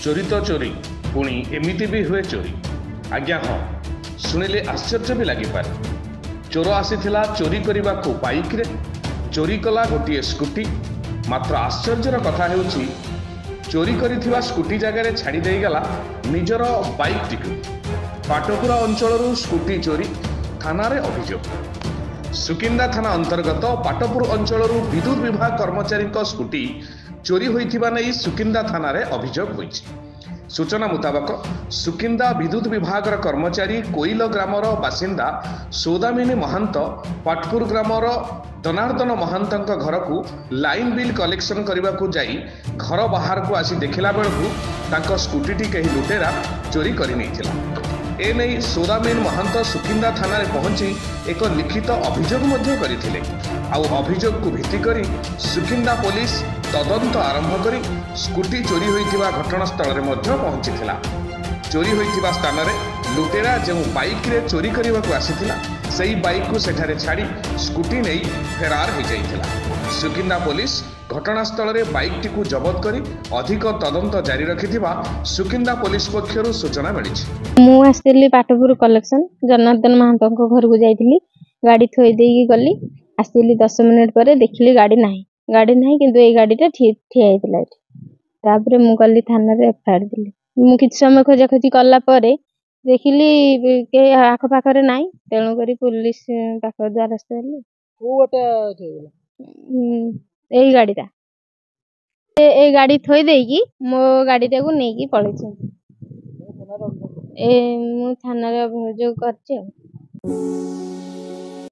चोरी तो चोरी पुणी एमिति भी हुए चोरी। आज्ञा हाँ शुणिले आश्चर्य भी लगिपारे। चोर आसीथिला चोरी करने को बाइक रे, चोरी कला गोटे स्कूटी। मात्र आश्चर्यर कथा हेउछि चोरी करिथिबा स्कूटी जगह छाड़ी देई गला निजर बाइक टिकु। पाटपुरा अंचल स्कूटी चोरी थाना रे अभियोग। सुकिंदा थाना अंतर्गत पाटपुर अंचल विद्युत विभाग कर्मचारी स्कूटी चोरी होइथिबा नै सुकिंदा थाना रे अभियोग होइछि। सूचना मुताबक सुकिंदा विद्युत विभाग कर्मचारी कोइल ग्रामर बासिंदा सौदामिनी महांत पाटपुर ग्रामर जनार्दन महांत घर को लाइन बिल कलेक्शन करने को जाई घर बाहर को आसी देखला बेलू तांको स्कूटी कहीं लुटेरा चोरी कर एने सौदामिन महांत सुकिंदा थाना रे पहुंची एक लिखित अभियोग करथिले। अभियोग को भित्ति करी सुकिंदा पुलिस तदंत आरंभ करी स्कूटी चोरी होइथिबा घटनास्थल रे मध्य पहुंचीथिला। चोरी होइथिबा स्थान रे लुटेरा जो बाइक रे चोरी करने को आसीथिला सेही बाइक को सेठारे छाड़ी स्कूटी नहीं फेरार हो जाइथिला। सुकिंदा पुलिस घटनास्थल रे बाइक टी को जबत करी अधिक तदंत जारी रखिथिबा सुकिंदा पुलिस पक्षरु सूचना मिली। मु आस्तिली पाटपुर कलेक्शन जनार्दन महांत घर को जाइथिली। गाड़ी थोई देई गली आस्तिली 10 मिनिट पर देखली गाड़ी नाही किंतु ए गाड़ीटा ठिया हेतिला। तापरे मु गली थाना रे एफआईआर दिली। मु किछ समय खोजा खोजी कला परे देखिली के आख पाखरे नाही, तेणु करी पुलिस पाख द्वारस्थ हेली। कोटा एई गाड़ीटा ए गाड़ी थोई देई मो गाड़ीटा को नेकी पळेछ। ए मु थाना रे अभियोग करछि।